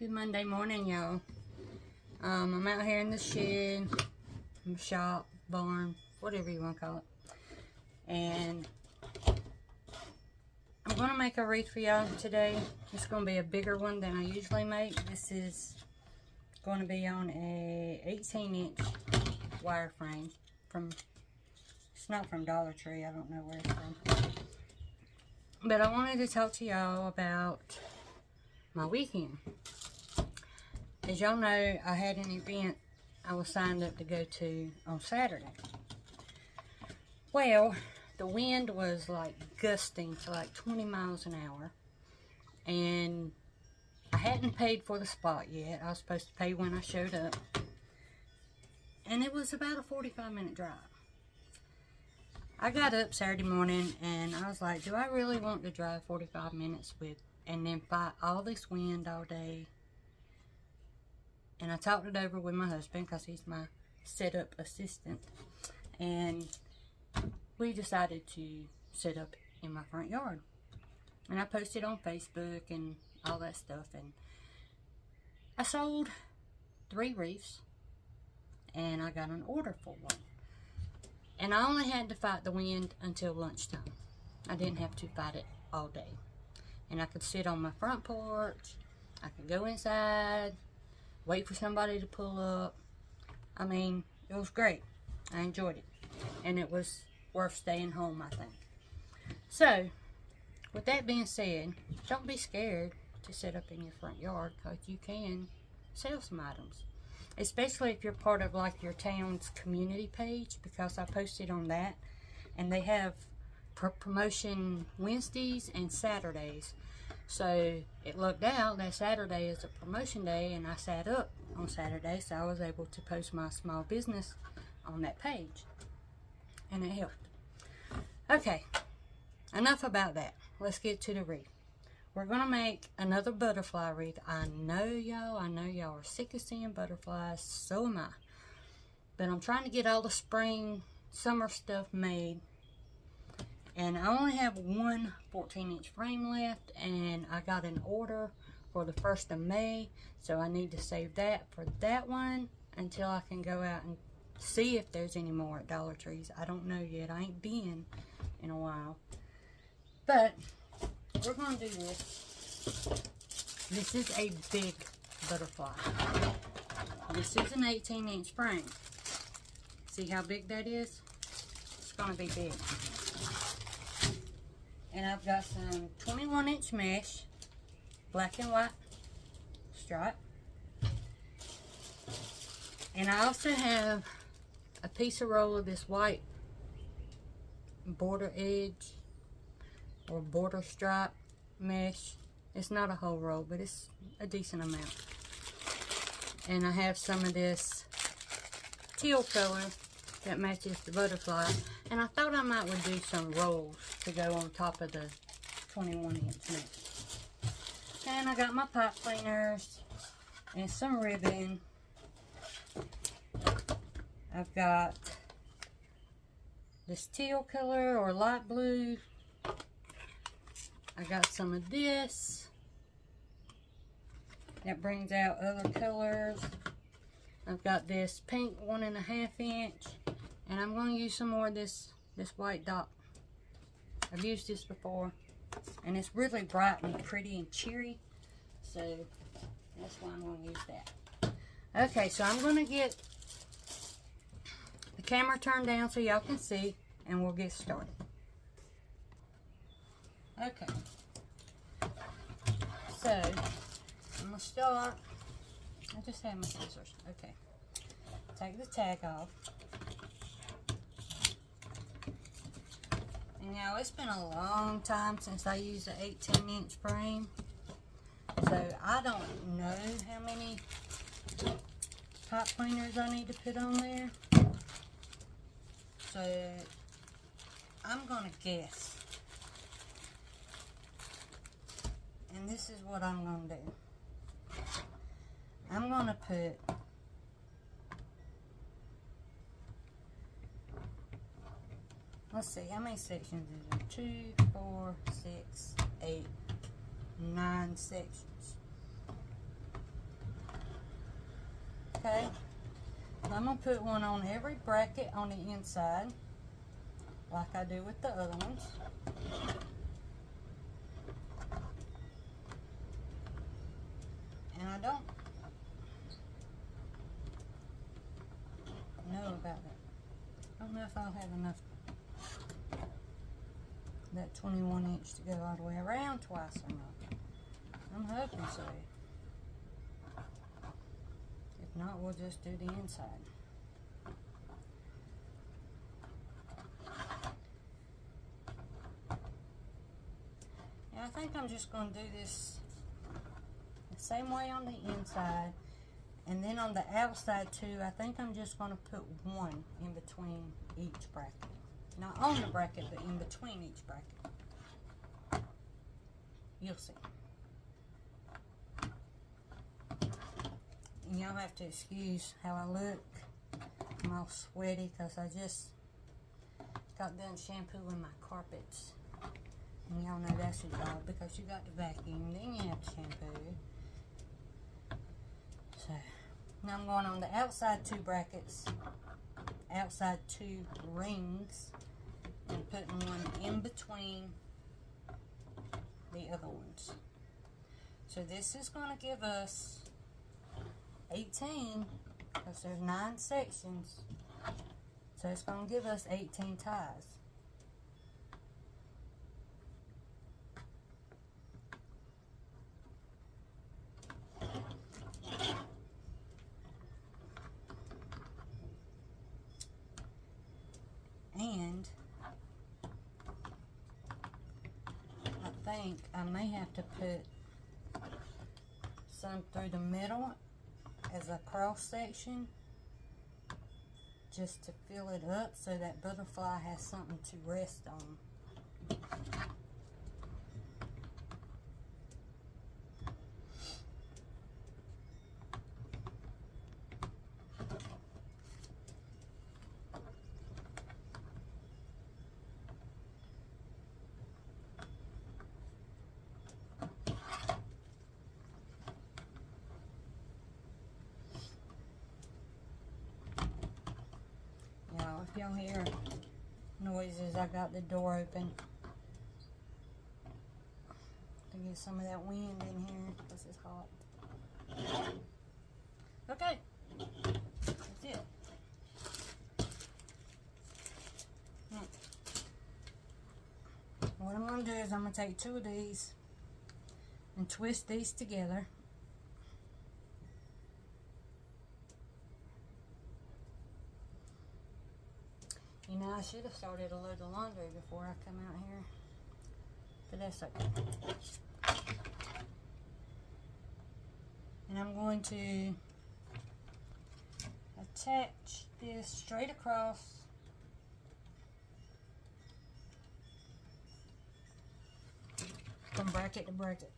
Good Monday morning, y'all. I'm out here in the shed, shop, barn, whatever you want to call it. And I'm going to make a wreath for y'all today. It's going to be a bigger one than I usually make. This is going to be on a 18-inch wireframe from, it's not from Dollar Tree, I don't know where it's from. But I wanted to talk to y'all about my weekend. As y'all know, I had an event I was signed up to go to on Saturday. Well, the wind was like gusting to like 20 miles an hour. And I hadn't paid for the spot yet. I was supposed to pay when I showed up. And it was about a 45-minute drive. I got up Saturday morning and I was like, do I really want to drive 45 minutes with and then fight all this wind all day? And I talked it over with my husband because he's my setup assistant. And we decided to set up in my front yard. And I posted on Facebook and all that stuff. And I sold 3 wreaths. And I got an order for one. And I only had to fight the wind until lunchtime. I didn't have to fight it all day. And I could sit on my front porch. I could go inside. Wait for somebody to pull up. I mean, it was great. I enjoyed it. And it was worth staying home, I think. So, with that being said, don't be scared to set up in your front yard because you can sell some items. Especially if you're part of like your town's community page, because I posted on that. And they have promotion Wednesdays and Saturdays. So it looked out that Saturday is a promotion day, and I sat up on Saturday, so I was able to post my small business on that page, and it helped. Okay, enough about that. Let's get to the wreath. We're gonna make another butterfly wreath. I know y'all are sick of seeing butterflies, so am I. But I'm trying to get all the spring, summer stuff made. And I only have one 14-inch frame left, and I got an order for the 1st of May, so I need to save that for that one until I can go out and see if there's any more at Dollar Trees. I don't know yet. I ain't been in a while. But we're going to do this. This is a big butterfly. This is an 18-inch frame. See how big that is? It's going to be big. And I've got some 21-inch mesh, black and white stripe. And I also have a piece of roll of this white border edge or border stripe mesh. It's not a whole roll, but it's a decent amount. And I have some of this teal color that matches the butterfly. And I thought I might would do some rolls to go on top of the 21-inch mesh. And I got my pipe cleaners and some ribbon. I've got this teal color or light blue. I got some of this that brings out other colors. I've got this pink 1.5 inch, and I'm going to use some more of this white dot. I've used this before, and it's really bright and pretty and cheery, so that's why I'm going to use that. Okay, so I'm going to get the camera turned down so y'all can see, and we'll get started. Okay, so I'm going to start. I just have my scissors. Okay, take the tag off. And now it's been a long time since I used an 18-inch frame, so I don't know how many pipe cleaners I need to put on there. So I'm gonna guess, and this is what I'm gonna do. I'm gonna put let's see, how many sections is there? 2, 4, 6, 8, 9 sections. Okay, I'm going to put one on every bracket on the inside, like I do with the other ones. And I don't know about that. I don't know if I'll have enough, that 21 inch to go all the way around twice or not. I'm hoping so. If not, we'll just do the inside. And I think I'm just going to do this the same way on the inside. And then on the outside too, I think I'm just going to put one in between each bracket. Not on the bracket, but in between each bracket. You'll see. And y'all have to excuse how I look. I'm all sweaty because I just got done shampooing my carpets. And y'all know that's a job because you got to vacuum, then you have to shampoo. So, now I'm going on the outside two brackets, outside two rings, and putting one in between the other ones. So this is going to give us 18, because there's 9 sections. So it's going to give us 18 ties. And I think I may have to put some through the middle as a cross section just to fill it up so that butterfly has something to rest on. If y'all hear noises, I got the door open to get some of that wind in here because it's hot. Okay, that's it. What I'm going to do is I'm going to take 2 of these and twist these together. You know, I should have started a load of laundry before I come out here, but that's okay. And I'm going to attach this straight across from bracket to bracket.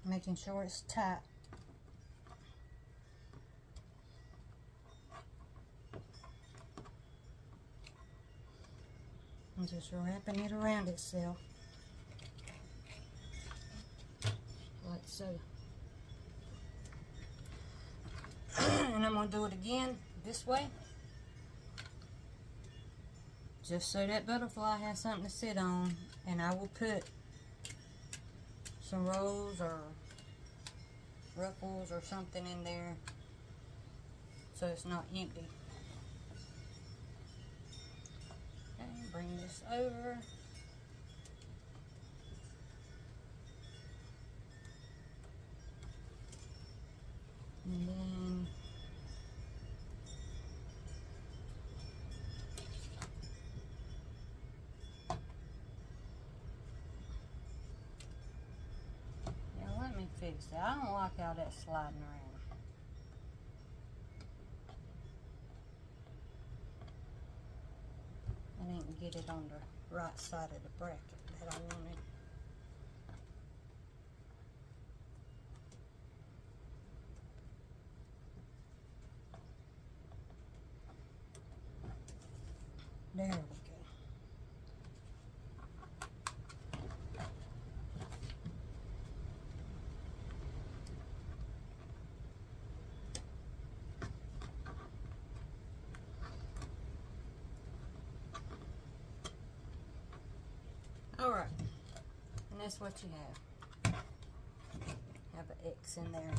Making sure it's tight. And just wrapping it around itself, like so. And I'm going to do it again this way, just so that butterfly has something to sit on. And I will put some rolls or ruffles or something in there so it's not empty. Bring this over. And then let me fix that. I don't like all that sliding around. I didn't get it on the right side of the bracket that I wanted. There we go. Alright, and that's what you have. Have an X in there.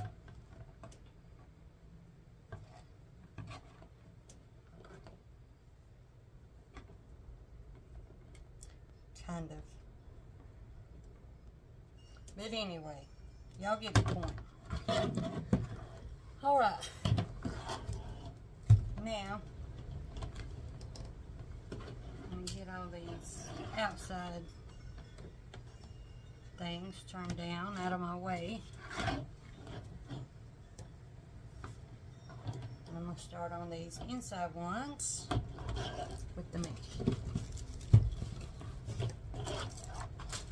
Kind of. But anyway, y'all get the point. Alright. Now, let me get all these outside things turned down out of my way. I'm going to start on these inside ones with the mesh.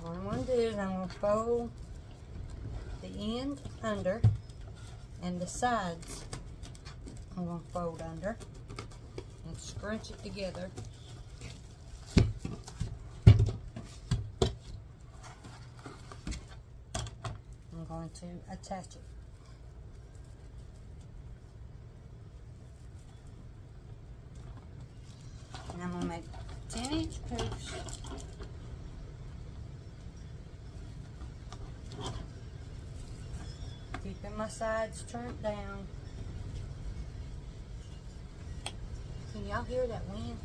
What I'm going to do is I'm going to fold the end under and the sides I'm going to fold under and scrunch it together. I'm going to attach it. And I'm going to make 10-inch poofs. Keeping my sides turned down. Can y'all hear that wind?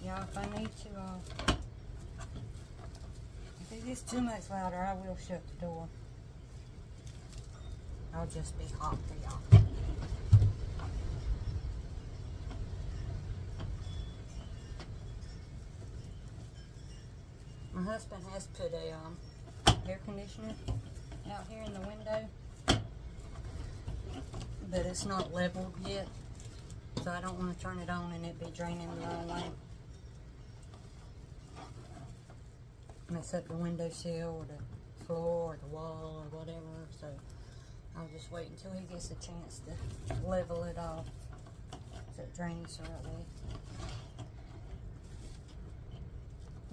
Y'all, if I need to, if it gets too much louder, I will shut the door. I'll just be hot for y'all. My husband has put a air conditioner out here in the window, but it's not leveled yet, so I don't want to turn it on and it be draining the wrong way. Mess up the windowsill or the floor or the wall or whatever, so I'll just wait until he gets a chance to level it off so it drains the right way.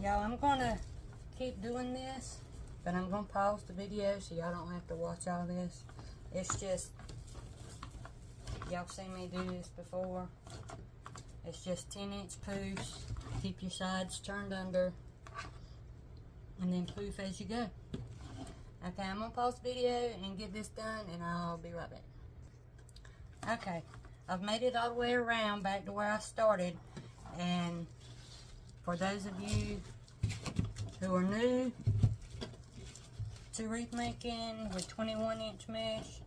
Y'all, I'm gonna keep doing this, but I'm gonna pause the video so y'all don't have to watch all this. It's just, y'all seen me do this before. It's just 10-inch poofs. Keep your sides turned under, and then poof as you go. Okay, I'm gonna pause the video and get this done, and I'll be right back. Okay, I've made it all the way around back to where I started, and for those of you who are new to wreath making with 21-inch mesh,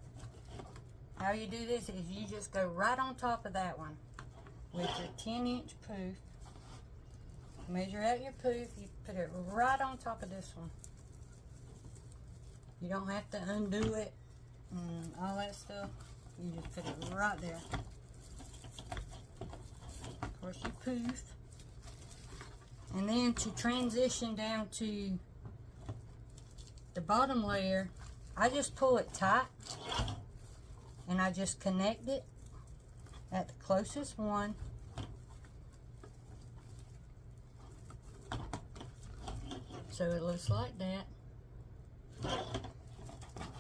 how you do this is you just go right on top of that one with your 10-inch poof. Measure out your poof, you put it right on top of this one. You don't have to undo it and all that stuff. You just put it right there. Of course, you poof. And then to transition down to the bottom layer, I just pull it tight and I just connect it at the closest one. So it looks like that.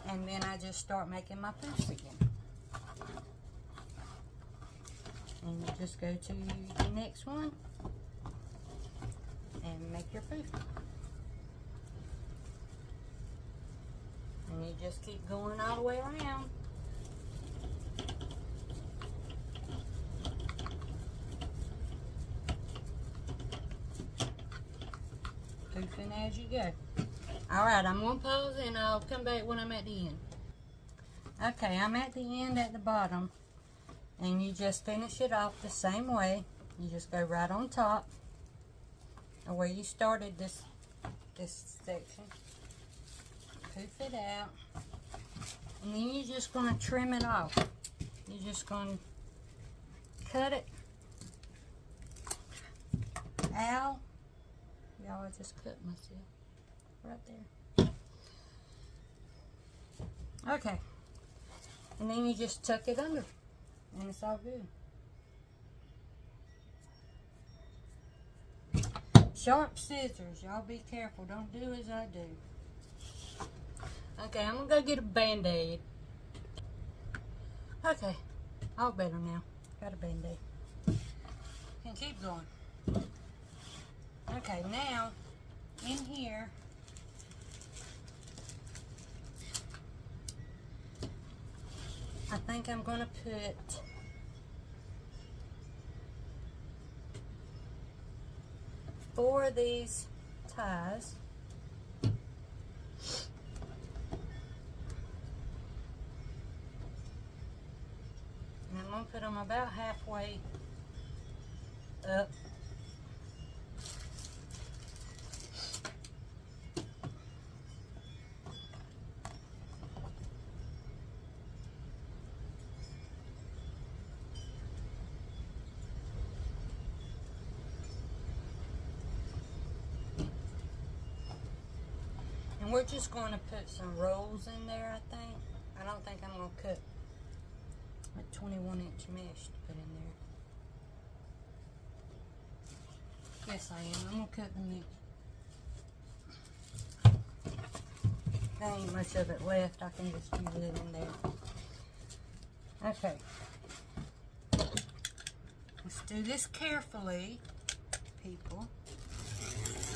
And then I just start making my poofs again. And you just go to the next one and make your poof. And you just keep going all the way around. Poofing as you go. Alright, I'm going to pause and I'll come back when I'm at the end. Okay, I'm at the end at the bottom. And you just finish it off the same way. You just go right on top of where you started this section. Poof it out. And then you're just going to trim it off. You're just going to cut it out. Y'all, I just cut myself right there. Okay. And then you just tuck it under. And it's all good. Sharp scissors. Y'all be careful. Don't do as I do. Okay, I'm going to go get a Band-Aid. Okay. All better now. Got a Band-Aid. And keep going. Okay. Okay, now in here, I think I'm going to put four of these ties. And I'm going to put them about halfway up. And we're just going to put some rolls in there, I think. I don't think I'm going to cut a 21-inch mesh to put in there. Yes, I am. I'm going to cut the mesh. There ain't much of it left. I can just use it in there. Okay. Let's do this carefully, people.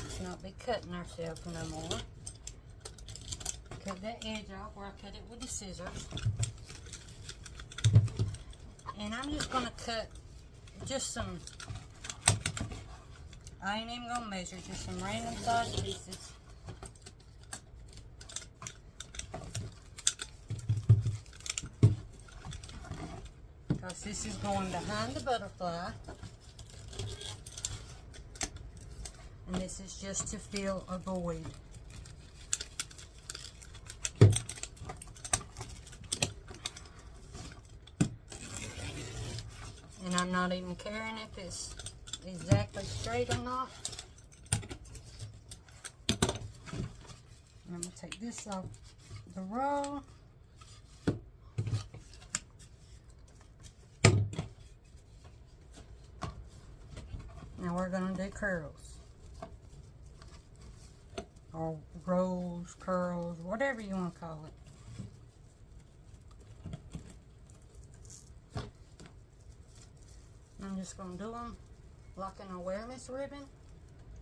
Let's not be cutting ourselves no more. Cut that edge off where I cut it with the scissors. And I'm just going to cut just some, I ain't even going to measure, just some random size pieces. Because this is going behind the butterfly. And this is just to fill a void. And I'm not even caring if it's exactly straight or not. And I'm going to take this off the roll. Now we're going to do curls. Or rolls, curls, whatever you want to call it. I'm just going to do them like an awareness ribbon,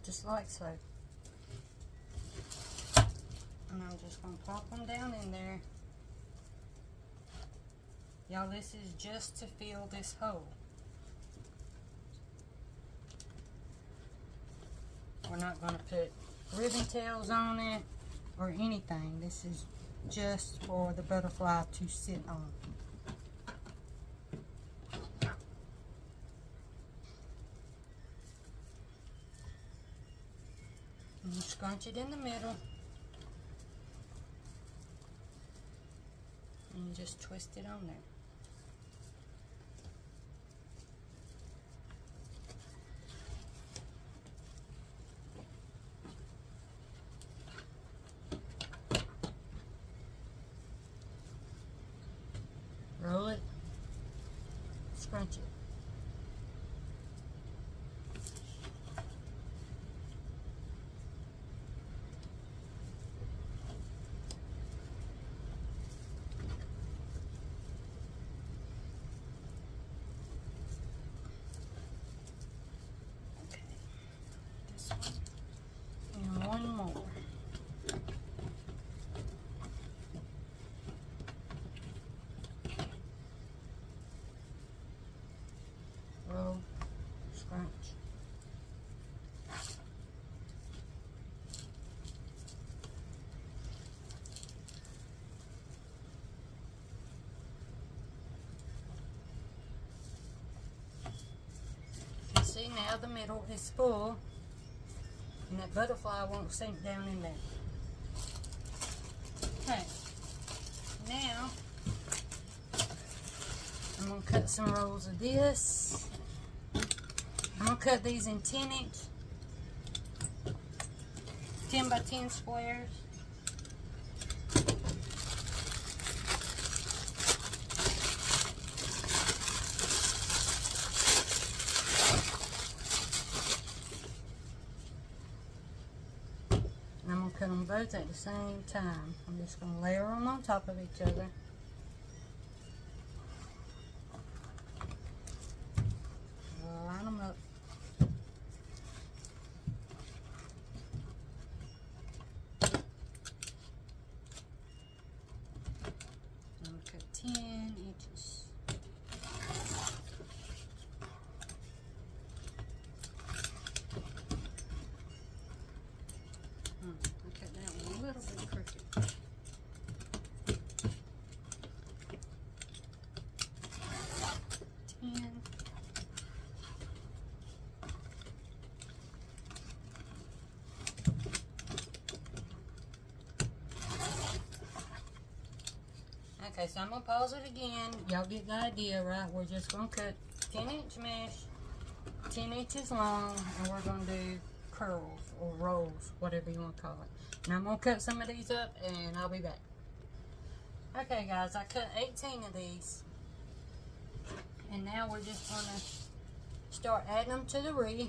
just like so. And I'm just going to pop them down in there. Y'all, this is just to fill this hole. We're not going to put ribbon tails on it or anything. This is just for the butterfly to sit on. And you scrunch it in the middle. And you just twist it on there. Roll it, scrunch it. Okay, this one, and one more. Roll, scrunch. You see now the middle is full, and that butterfly won't sink down in there. Okay, now I'm going to cut some rolls of this. I'm going to cut these in 10-inch, 10 by 10 squares. And I'm going to cut them both at the same time. I'm just going to layer them on top of each other. Line them up. Okay, so I'm going to pause it again. Y'all get the idea, right? We're just going to cut 10-inch mesh, 10 inches long, and we're going to do curls or rolls, whatever you want to call it. Now I'm going to cut some of these up, and I'll be back. Okay, guys, I cut 18 of these. And now we're just going to start adding them to the wreath.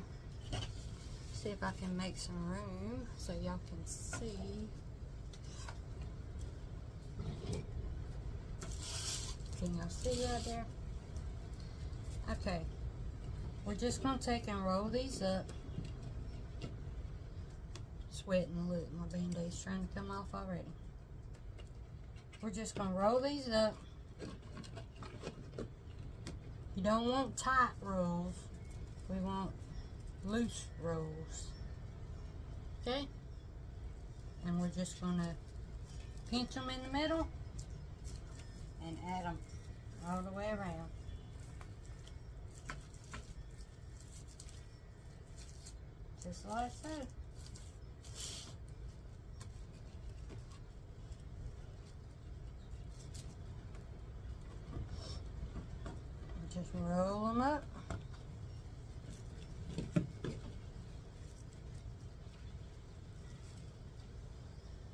See if I can make some room so y'all can see. Can y'all see right there? Okay. We're just going to take and roll these up. Sweating, look, my band-aid's trying to come off already. We're just going to roll these up. You don't want tight rolls. We want loose rolls. Okay? And we're just going to pinch them in the middle and add them all the way around. Just like so. Just roll them up.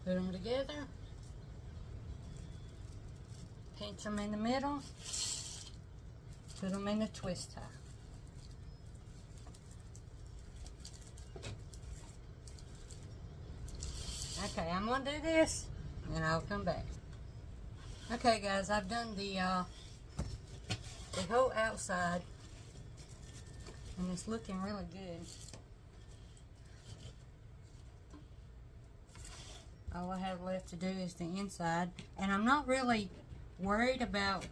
Put them together. Pinch them in the middle. Put them in a twist tie. Okay, I'm going to do this and I'll come back. Okay guys, I've done the whole outside and it's looking really good. All I have left to do is the inside, and I'm not really worried about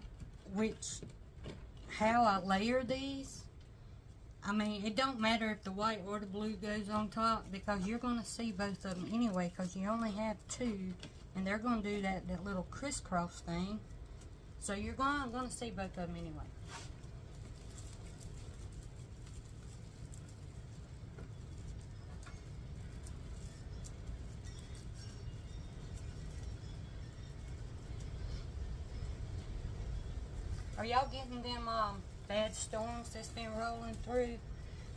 how I layer these. I mean, it don't matter if the white or the blue goes on top, because you're going to see both of them anyway, because you only have two, and they're going to do that little crisscross thing. So you're going to see both of them anyway. Are y'all getting them bad storms that's been rolling through?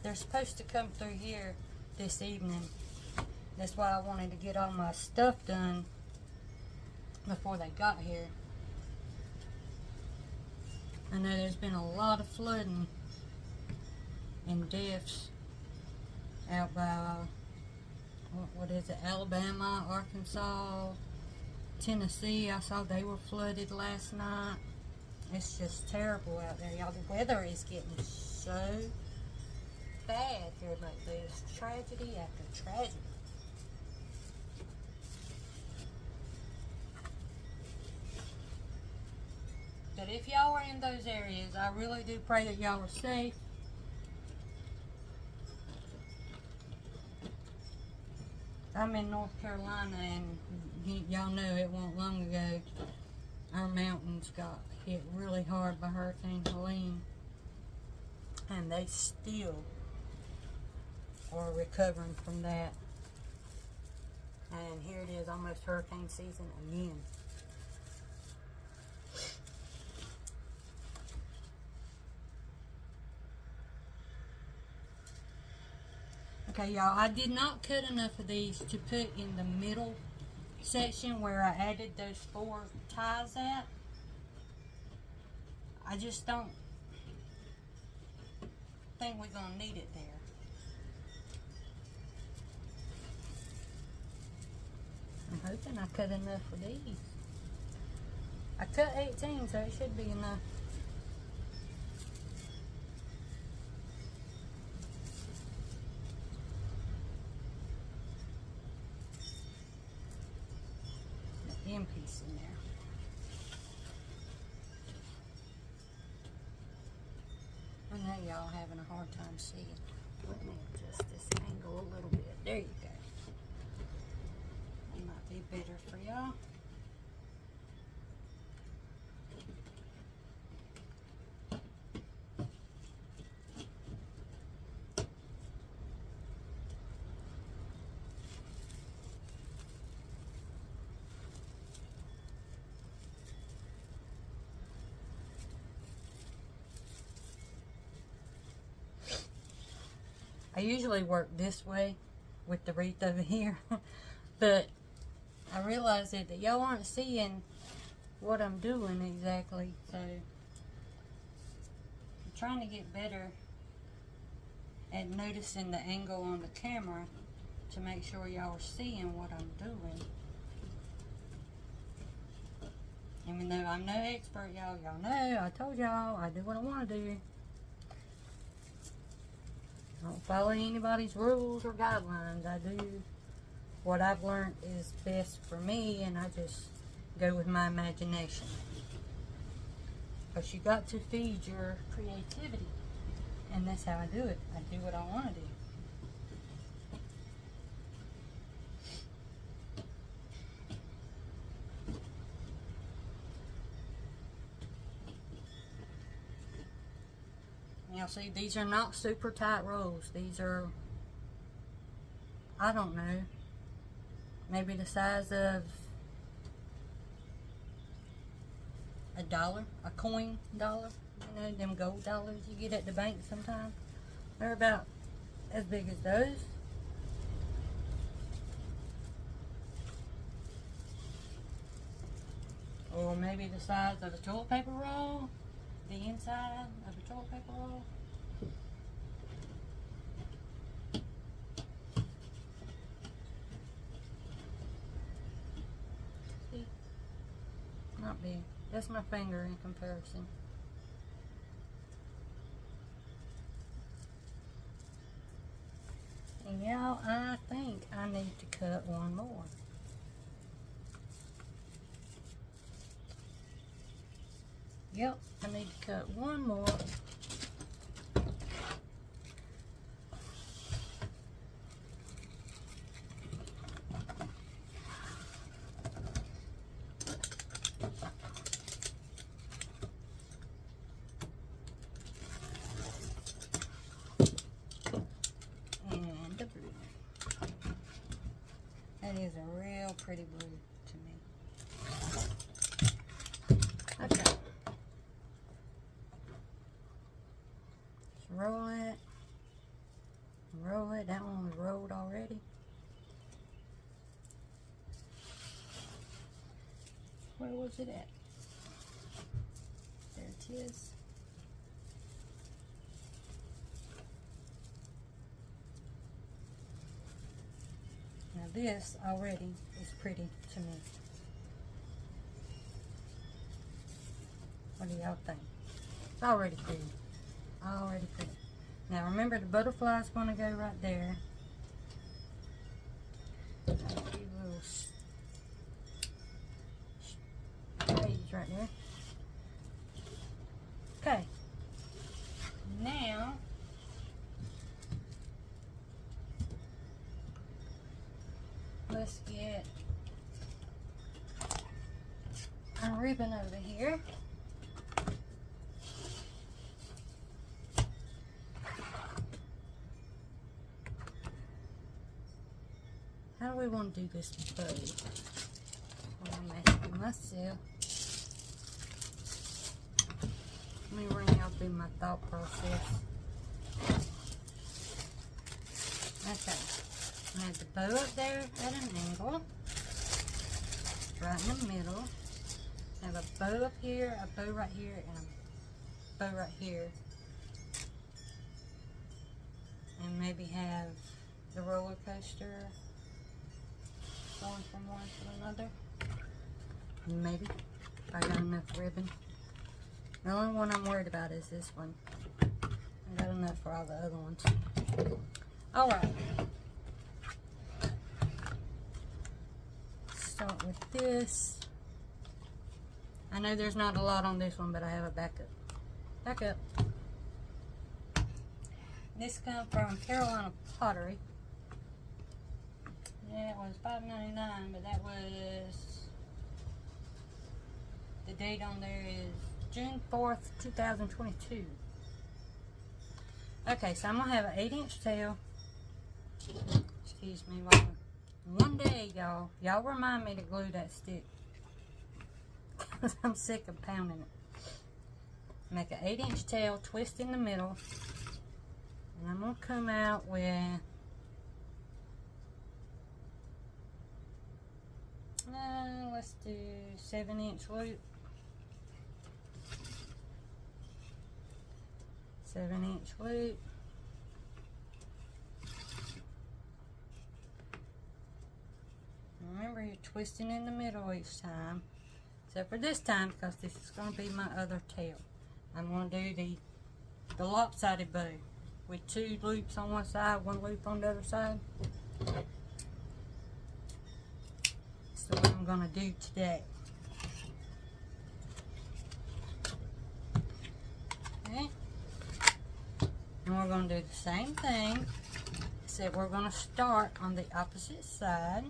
They're supposed to come through here this evening. That's why I wanted to get all my stuff done before they got here. I know there's been a lot of flooding and deaths out by, what is it, Alabama, Arkansas, Tennessee. I saw they were flooded last night. It's just terrible out there, y'all. The weather is getting so bad here lately. It's tragedy after tragedy. But if y'all are in those areas, I really do pray that y'all are safe. I'm in North Carolina, and y'all know it wasn't long ago our mountains got hit really hard by Hurricane Helene, and they still are recovering from that. And here it is, almost hurricane season again. Okay, y'all, I did not cut enough of these to put in the middle section where I added those 4 ties at. I just don't think we're going to need it there. I'm hoping I cut enough for these. I cut 18, so it should be enough. The end piece in there. I know y'all having a hard time seeing. Let me adjust this angle a little bit. There you go. That might be better for y'all. I usually work this way with the wreath over here, but I realized that y'all aren't seeing what I'm doing exactly, so I'm trying to get better at noticing the angle on the camera to make sure y'all are seeing what I'm doing. Even though I'm no expert, y'all know, I told y'all, I do what I want to do. I don't follow anybody's rules or guidelines. I do what I've learned is best for me, and I just go with my imagination. Because you got to feed your creativity, and that's how I do it. I do what I want to do. Y'all see, these are not super tight rolls. These are, I don't know, maybe the size of a dollar, a coin dollar. You know, them gold dollars you get at the bank sometimes. They're about as big as those. Or maybe the size of a toilet paper roll. The inside of a toilet paper roll. See? Not big. That's my finger in comparison. And y'all, I think I need to cut one more. Yep, I need to cut one more. And the blue. That is a real pretty blue to me. Okay. Roll it. Roll it. That one was rolled already. Where was it at? There it is. Now this already is pretty to me. What do y'all think? It's already pretty. Already pretty. Now remember, the butterfly's going to go right there. A few little sprays right there. Okay. Now let's get a ribbon over here. How do we want to do this bow? I'm asking myself. Let me run y'all through my thought process. Okay. I have the bow up there at an angle. Right in the middle. I have a bow up here, a bow right here, and a bow right here. And maybe have the roller coaster going from one to another. Maybe. If I got enough ribbon. The only one I'm worried about is this one. I got enough for all the other ones. Alright. Start with this. I know there's not a lot on this one, but I have a backup. Backup. This comes from Carolina Pottery. Yeah, it was $5.99, but that was, the date on there is June 4th, 2022. Okay, so I'm going to have an 8-inch tail. Excuse me, one day, y'all remind me to glue that stick. Because I'm sick of pounding it. Make an 8-inch tail, twist in the middle. And I'm going to come out with let's do 7-inch loop. 7-inch loop. Remember, you're twisting in the middle each time, except for this time because this is going to be my other tail. I'm going to do the lopsided bow with 2 loops on one side, 1 loop on the other side. That's what I'm going to do today. Okay. And we're going to do the same thing, except we're going to start on the opposite side.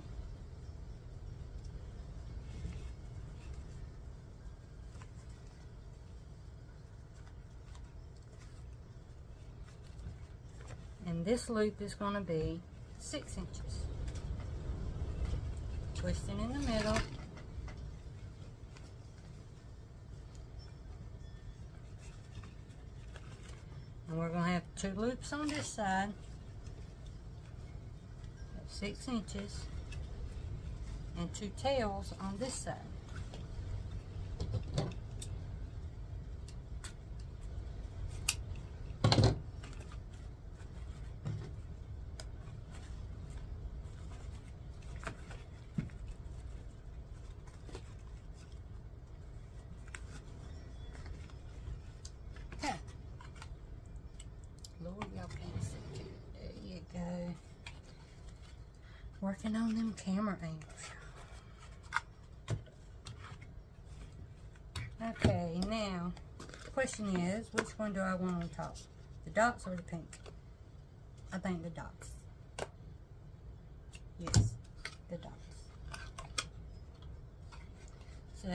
And this loop is going to be 6 inches. Twisting in the middle. And we're going to have 2 loops on this side. That's 6 inches. And 2 tails on this side. Lord, y'all can't see it. There you go. Working on them camera angles. Okay, now, the question is, which one do I want on top? The dots or the pink? I think the dots. Yes, the dots. So,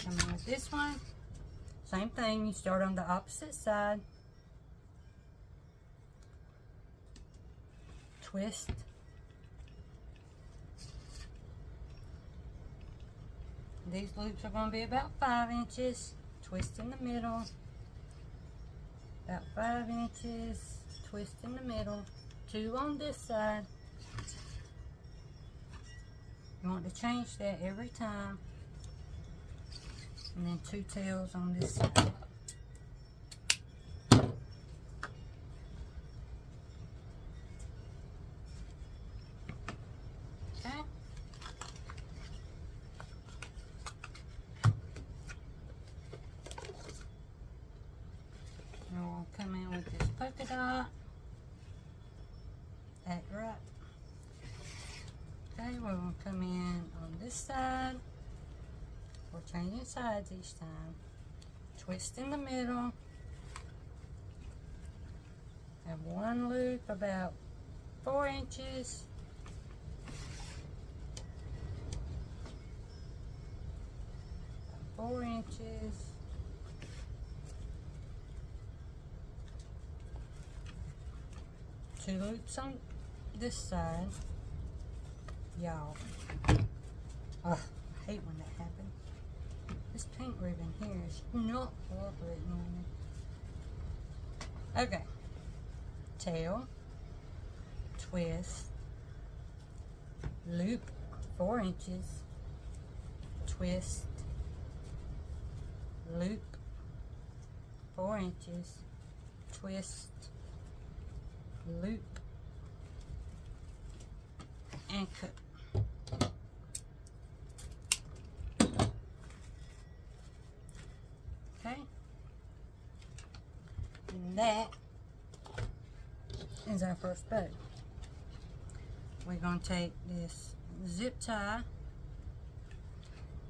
coming with this one, same thing, you start on the opposite side. Twist. These loops are going to be about 5 inches. Twist in the middle. About 5 inches. Twist in the middle. 2 on this side. You want to change that every time. And then 2 tails on this side. Come in with this polka dot. Act right. Okay, we're going to come in on this side. We're changing sides each time. Twist in the middle. Have 1 loop about 4 inches. About 4 inches. 2 loops on this side. Y'all. I hate when that happens. This pink ribbon here is not cooperating on me. Okay. Tail. Twist. Loop 4 inches. Twist. Loop 4 inches. Twist. Loop and cut. Okay, and that is our first bow. We're going to take this zip tie,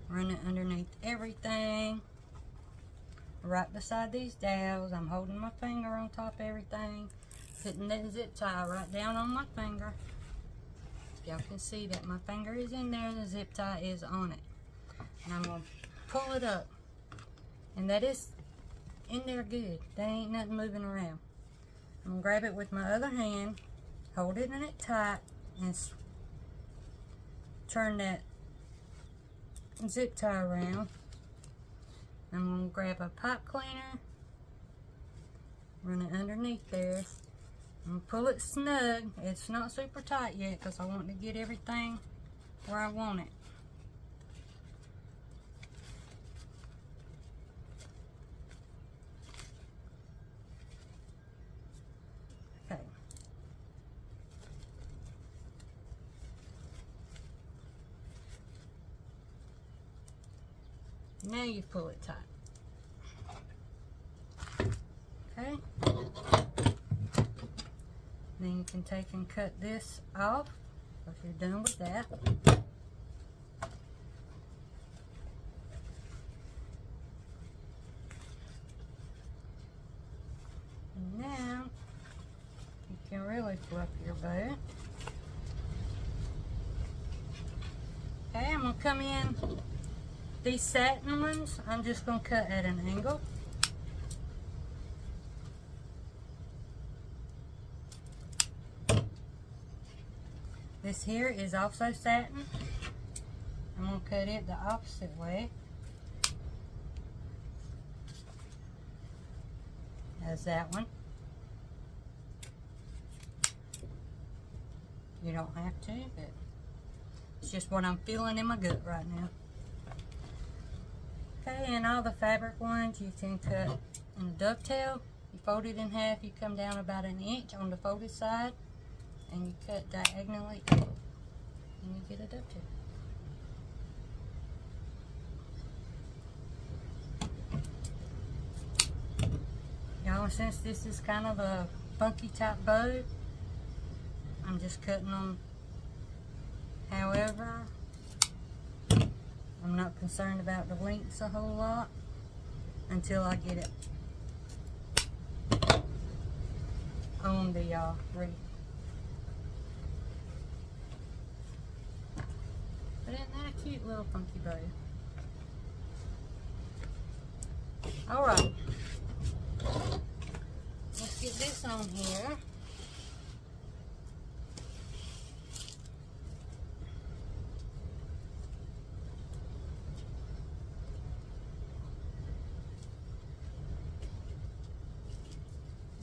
run it underneath everything, right beside these dowels. I'm holding my finger on top of everything. Putting that zip tie right down on my finger. Y'all can see that my finger is in there and the zip tie is on it. And I'm going to pull it up. And that is in there good. There ain't nothing moving around. I'm going to grab it with my other hand, hold it in it tight, and turn that zip tie around. I'm going to grab a pipe cleaner, Run it underneath there. And pull it snug. It's not super tight yet because I want to get everything where I want it. Okay. Now you pull it tight. Okay. Then you can take and cut this off if you're done with that. And now you can really fluff your bow. Okay, I'm going to come in. These satin ones, I'm just going to cut at an angle. This here is also satin. I'm going to cut it the opposite way as that one. You don't have to, but it's just what I'm feeling in my gut right now. Okay, and all the fabric ones you can cut in a dovetail. You fold it in half, you come down about an inch on the folded side, and you cut diagonally up, and you get a dovetail. Y'all, since this is kind of a funky type bow, I'm just cutting them however. I'm not concerned about the lengths a whole lot until I get it on the wreath. But isn't that a cute little funky bow? Alright. Let's get this on here.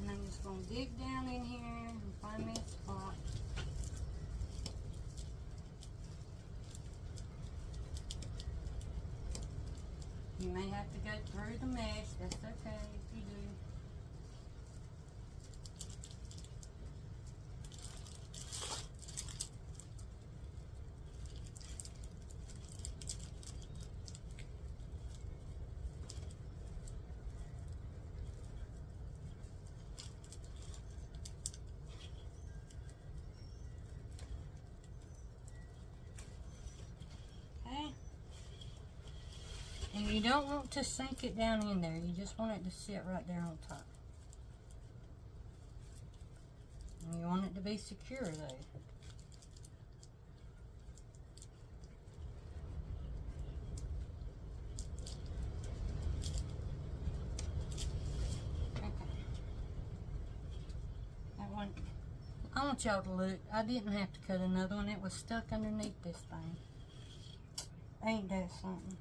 And I'm just going to dig down in here and find me a spot. You may have to go through the mesh, that's okay if you do. And you don't want to sink it down in there. You just want it to sit right there on top. And you want it to be secure though. Okay. That one, I want y'all to look. I didn't have to cut another one. It was stuck underneath this thing. Ain't that something?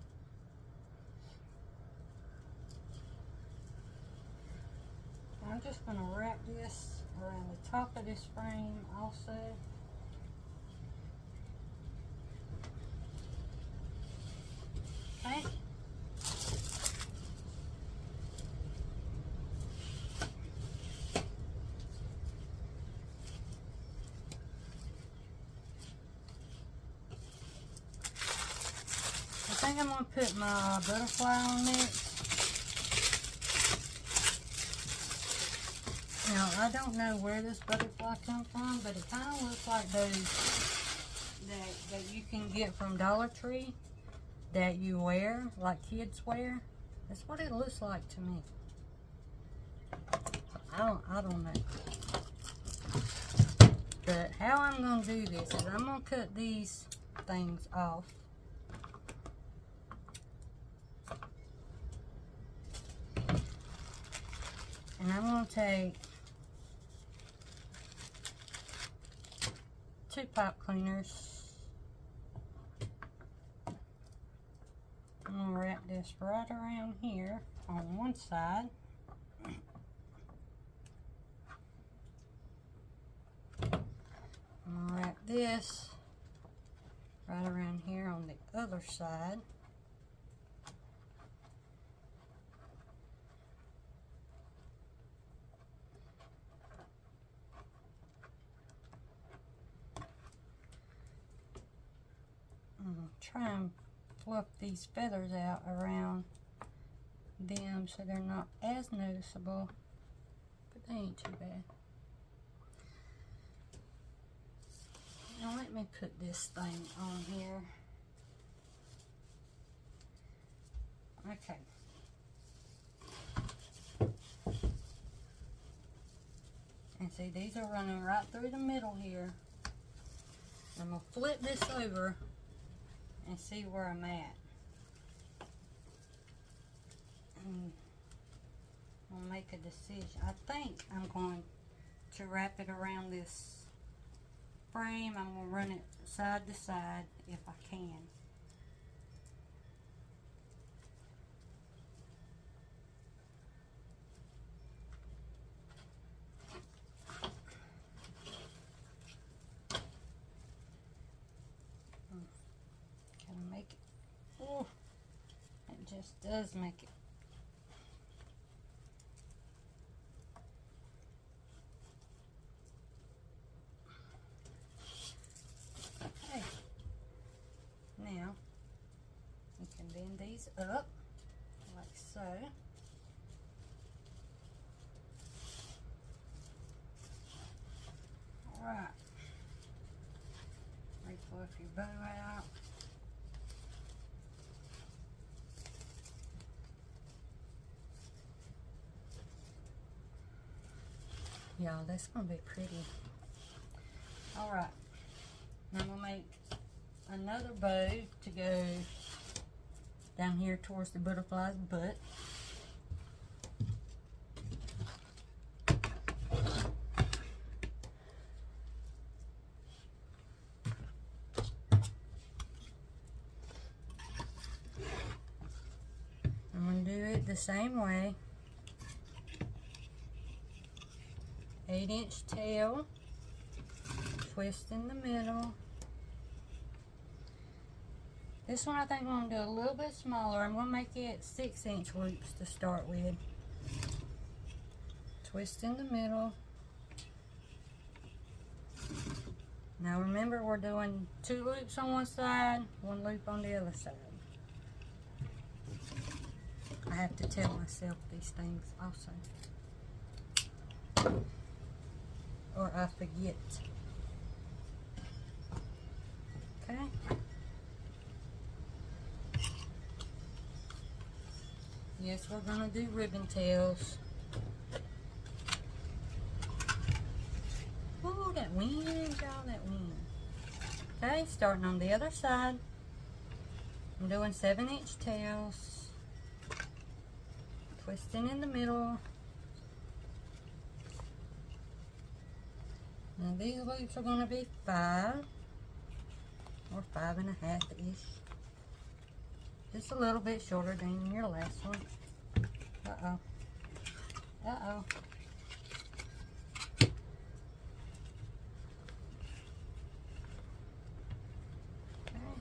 I'm just going to wrap this around the top of this frame also. Okay. I think I'm going to put my butterfly on next. Now, I don't know where this butterfly comes from, but it kind of looks like those that you can get from Dollar Tree that you wear, like kids wear. That's what it looks like to me. I don't know. But how I'm going to do this is I'm going to cut these things off. And I'm going to take 2 pipe cleaners. I'm going to wrap this right around here on one side. this right around here on the other side. Try and fluff these feathers out around them so they're not as noticeable, but they ain't too bad. Now let me put this thing on here. Okay. And see, these are running right through the middle here. I'm going to flip this over and see where I'm at. And I'll make a decision. I think I'm going to wrap it around this frame. I'm going to run it side to side if I can. Make it. Oh, it just does make it. Okay. Now you can bend these up like so. All right. Fluff your bow out. Y'all, that's gonna be pretty. All right, now I'm gonna make another bow to go down here towards the butterfly's butt. I'm gonna do it the same way. 8-inch tail, twist in the middle. This one I think I'm going to do a little bit smaller. I'm going to make it 6-inch loops to start with. Twist in the middle. Now remember, we're doing 2 loops on one side, 1 loop on the other side. I have to tell myself these things also, or I forget. Okay. Yes, we're gonna do ribbon tails. Oh, that wind, y'all, that wind. Okay, starting on the other side. I'm doing 7-inch tails. Twisting in the middle. Now these loops are going to be 5 or 5.5-ish. Just a little bit shorter than your last one. Uh-oh. Uh-oh. Okay.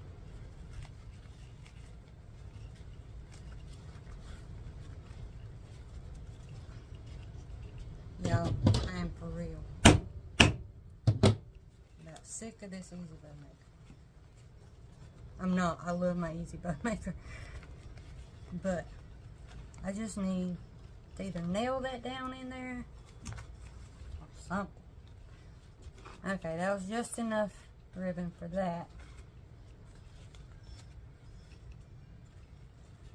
Y'all, I am for real. Sick of this easy bow maker. I'm not. I love my easy bow maker, but I just need to either nail that down in there or something. Okay, that was just enough ribbon for that.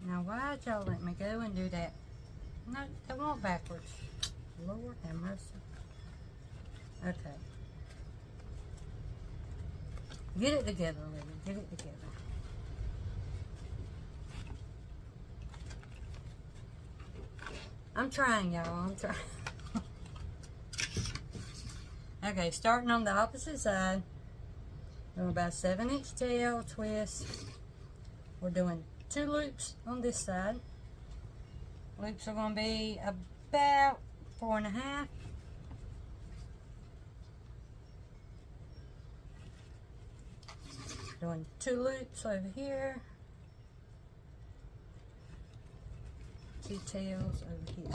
Now why'd y'all let me go and do that? No, I went backwards. Lord have mercy. Okay. Get it together, Olivia. Get it together. I'm trying, y'all. I'm trying. Okay, starting on the opposite side. Doing about 7-inch tail twist. We're doing 2 loops on this side. Loops are going to be about 4.5. Doing 2 loops over here, 2 tails over here.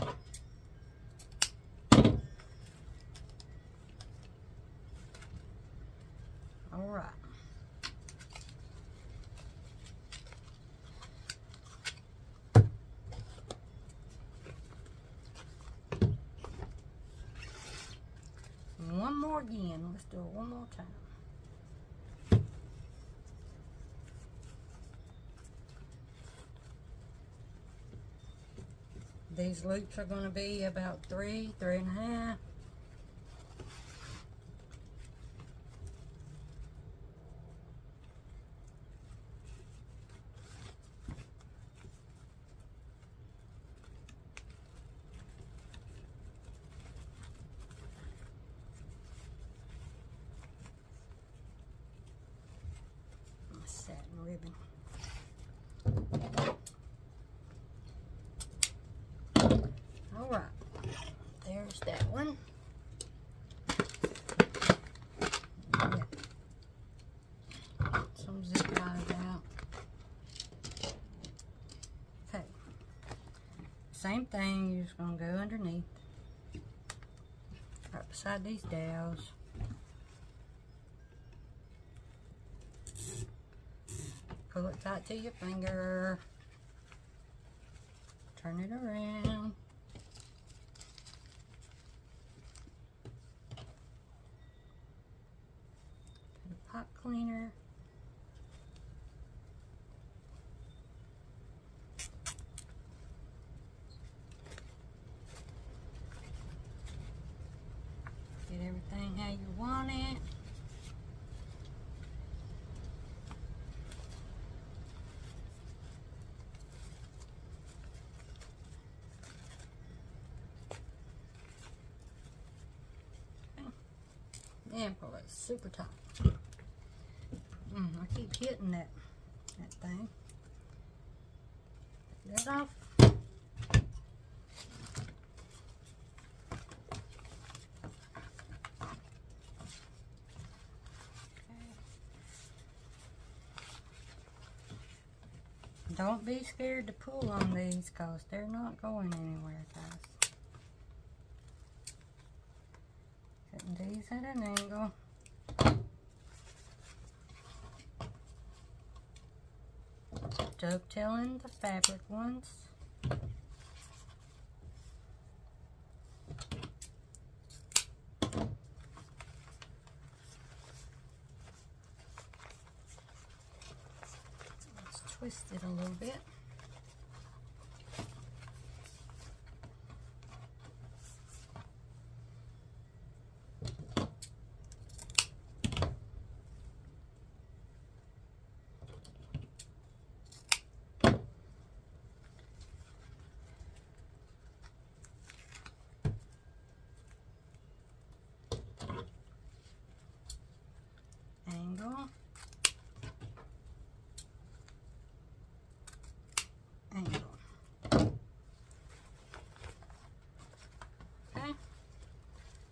All right. One more again. Let's do it one more time. These loops are going to be about 3, 3.5. Satin ribbon. All right, there's that one. Get some zip ties out. Okay, same thing. You're just gonna go underneath, right beside these dowels. Pull it tight to your finger. Turn it around. Put a pot cleaner. Get everything how you want it. And pull it super tight. I keep hitting that thing. Take that off. Okay. Don't be scared to pull on these because they're not going anywhere, guys. Setting these at an angle. Dovetailing the fabric ones. Let's twist it a little bit. Angle. Angle. Okay.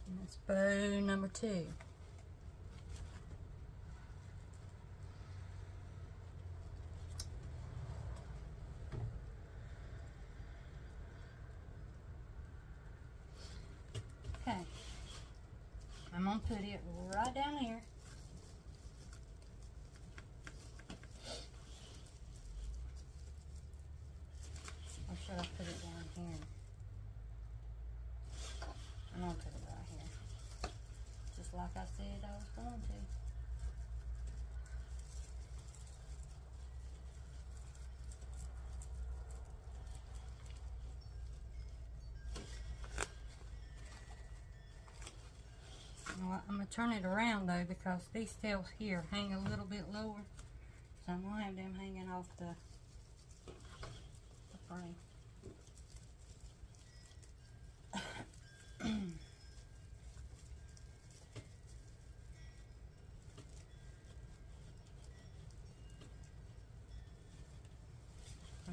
And that's bow number 2. Okay. I'm going to put it right down here. Or should I put it down here? I'm going to put it right here. Just like I said I was going to. I'm going to turn it around though because these tails here hang a little bit lower. So I'm going to have them hanging off the frame. I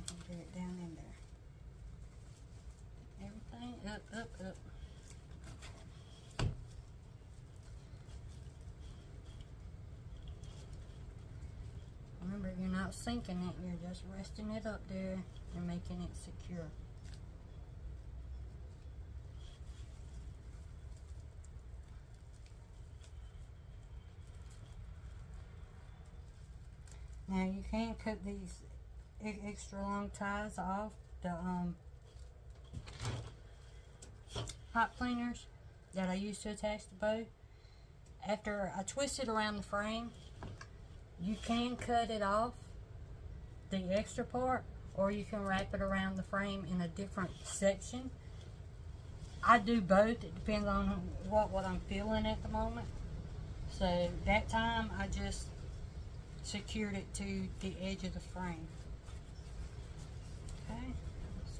can get it down in there. Everything up, up, up. not sinking it, you're just resting it up there and making it secure. Now you can cut these extra long ties off the hot cleaners that I used to attach the bow. After I twist it around the frame, you can cut it off, the extra part, or you can wrap it around the frame in a different section. I do both. It depends on what I'm feeling at the moment. So that time I just secured it to the edge of the frame. Okay,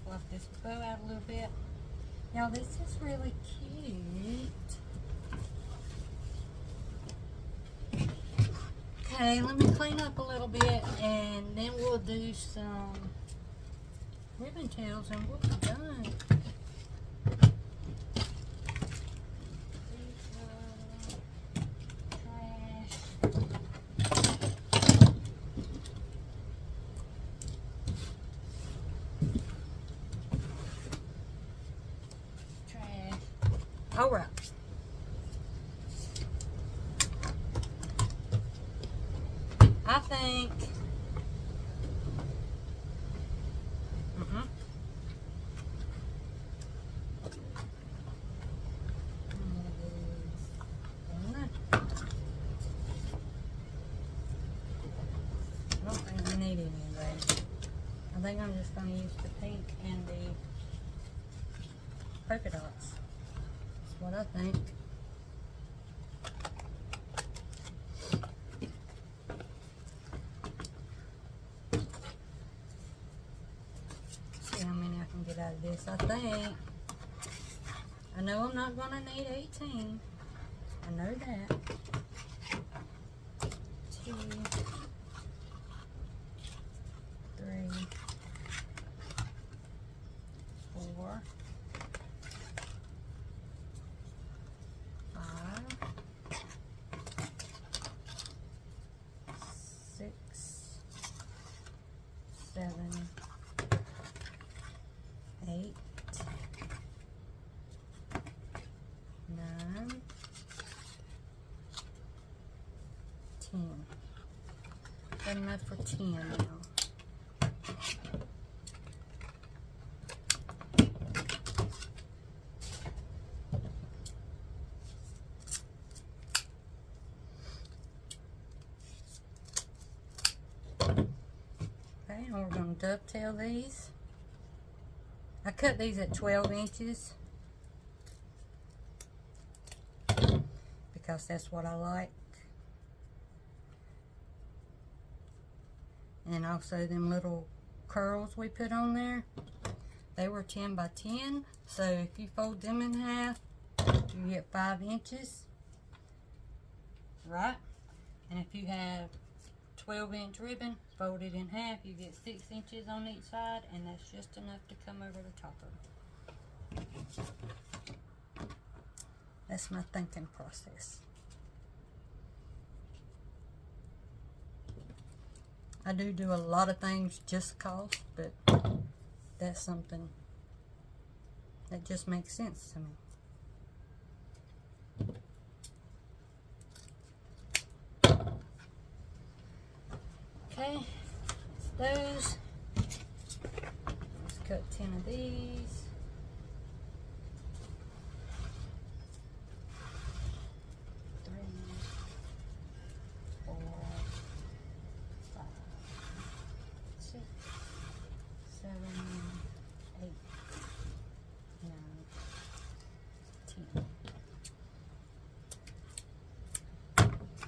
swap this bow out a little bit. Now this is really cute. Okay, let me clean up a little bit and then we'll do some ribbon tails and we'll be done. All right. I think I don't think we need any of those. I think I'm just going to use the pink and the polka dots. That's what I think. See how many I can get out of this. I think. I know I'm not going to need 18. I know that. 2, 3, 4, 5, 6, 7, 8, 9, 10. Got enough for 10 now. Okay, and we're going to dovetail these. I cut these at 12 inches because that's what I like. And also them little curls we put on there, they were 10 by 10. So if you fold them in half, you get 5 inches, right? And if you have 12-inch ribbon, fold it in half, you get 6 inches on each side, and that's just enough to come over the top of it. That's my thinking process. I do a lot of things just cause, but that's something that just makes sense to me. Okay, that's those. Let's cut 10 of these.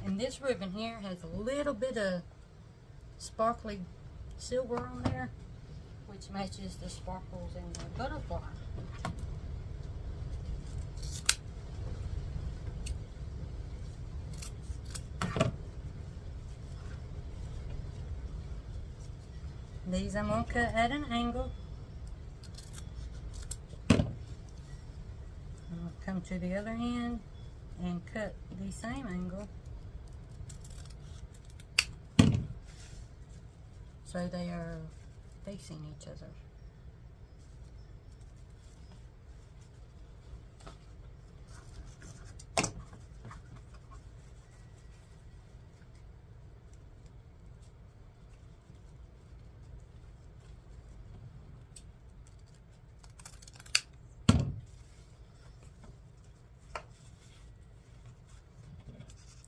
And this ribbon here has a little bit of sparkly silver on there, which matches the sparkles in the butterfly. These I'm going to cut at an angle. I'm going to come to the other end and cut the same angle. so they are facing each other.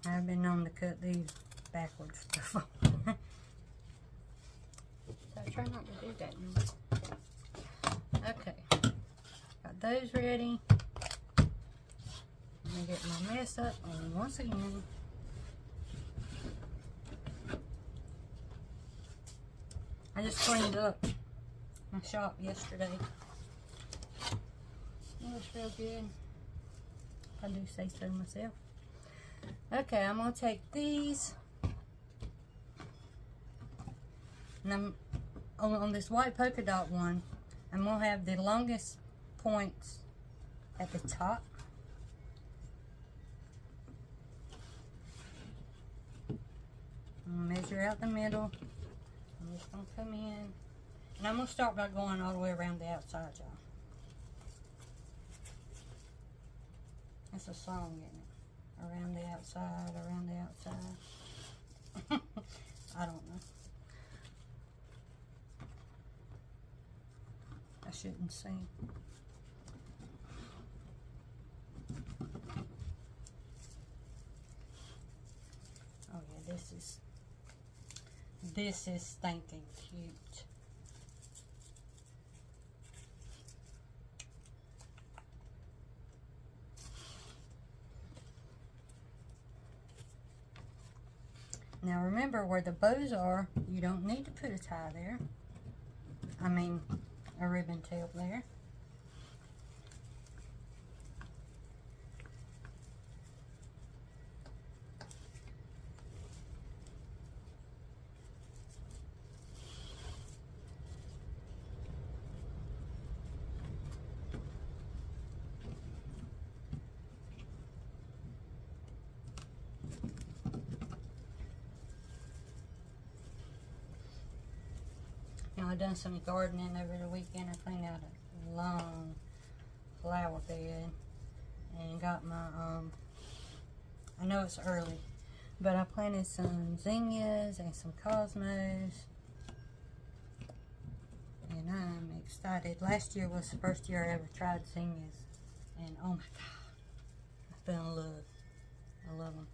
I've been known to cut these backwards before. So I try not to do that anymore. Okay, got those ready. Let me get my mess up and once again. I just cleaned up my shop yesterday. It was real good. I do say so myself. Okay, I'm going to take these, and I'm on this white polka dot one, I'm going to have the longest points at the top. I'm going to measure out the middle. I'm just going to come in, and I'm going to start by going all the way around the outside, y'all. It's a song, isn't it? Around the outside, around the outside. I don't know. I shouldn't sing. Oh yeah, this is stinking cute. Now remember, where the bows are, you don't need to put a tie there. I mean, a ribbon tail there. I done some gardening over the weekend. I cleaned out a long flower bed and got my, I know it's early, but I planted some zinnias and some cosmos, and I'm excited. Last year was the first year I ever tried zinnias, and oh my God, I fell in love. I love them.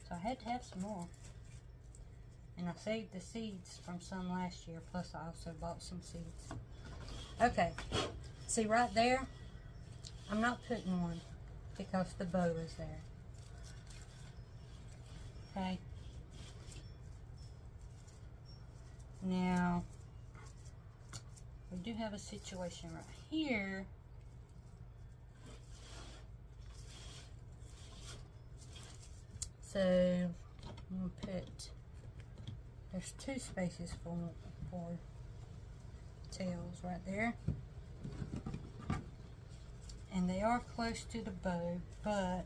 So I had to have some more. And I saved the seeds from some last year, plus I also bought some seeds. Okay, see right there, I'm not putting one because the bow is there. Okay. Now, we do have a situation right here. So, I'm going to put... There's two spaces for tails right there. And they are close to the bow, but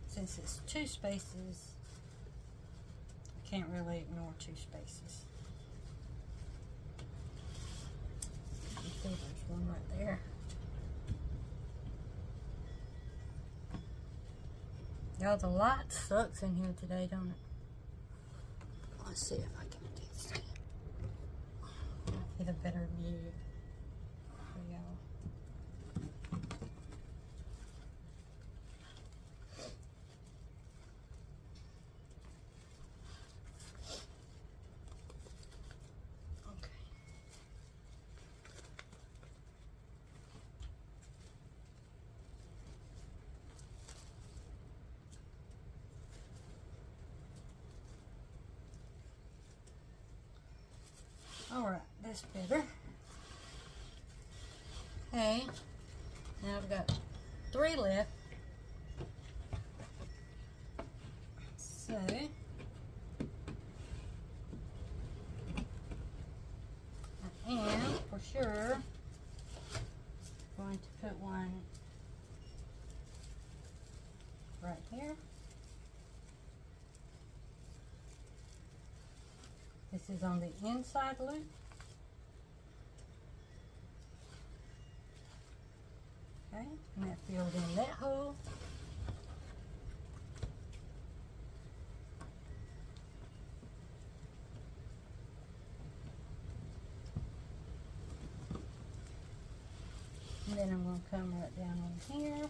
since it's two spaces, I can't really ignore two spaces. You see there's one right there. Y'all, the light sucks in here today, don't it? Let's see if I can do this. Get a better view for y'all. Okay. Alright, that's better. Okay, now I've got 3 left. So, I am for sure going to put one right here. This is on the inside loop. Okay, and that fills in that hole. And then I'm going to come right down on here.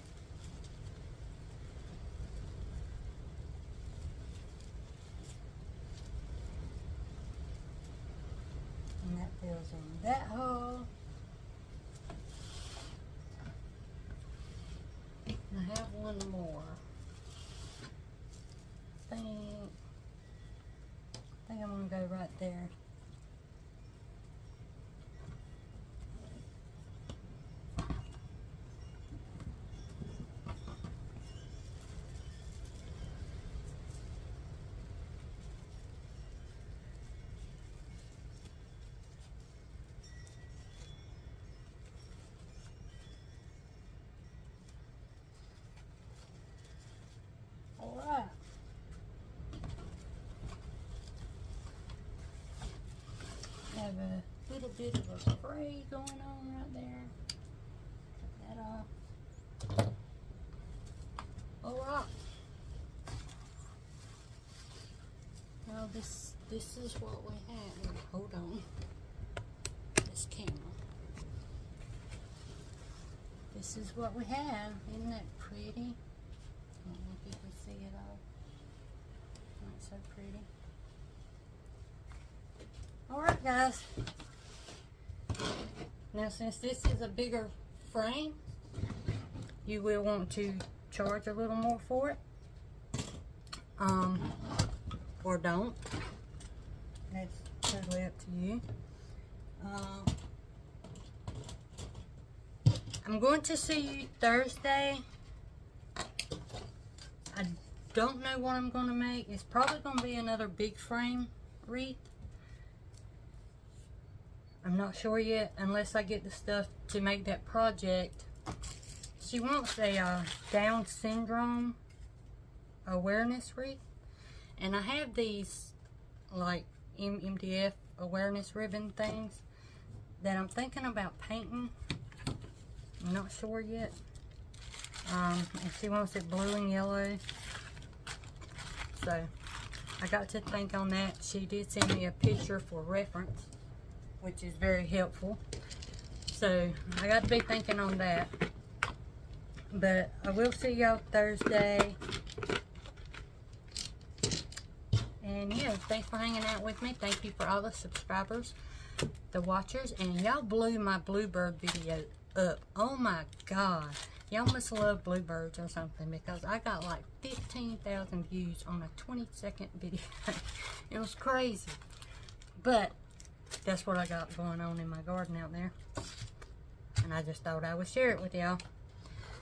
And that fills in that hole. And I have one more. I think I'm going to go right there. Alright. Have a little bit of a spray going on right there. Cut that off. Alright. Now this is what we have. Hold on. This camera. This is what we have. Isn't that pretty? I don't know if you can see it all. Not so pretty. Alright guys. Now since this is a bigger frame, you will want to charge a little more for it. Or don't. That's totally up to you. I'm going to see you Thursday. I don't know what I'm going to make. It's probably going to be another big frame wreath. I'm not sure yet unless I get the stuff to make that project. She wants a Down syndrome awareness wreath. And I have these like MDF awareness ribbon things that I'm thinking about painting. I'm not sure yet. And she wants it blue and yellow. So I got to think on that. She did send me a picture for reference, which is very helpful. So I got to be thinking on that. But I will see y'all Thursday. And yeah, thanks for hanging out with me. Thank you for all the subscribers, the watchers, and y'all blew my bluebird video up. Oh my God. Y'all must love bluebirds or something, because I got like 15,000 views on a 20-second video. It was crazy. But that's what I got going on in my garden out there. And I just thought I would share it with y'all.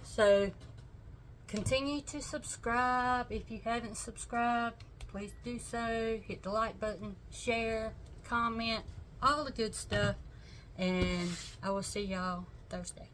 So continue to subscribe. If you haven't subscribed, please do so. Hit the like button, share, comment, all the good stuff. And I will see y'all Thursday.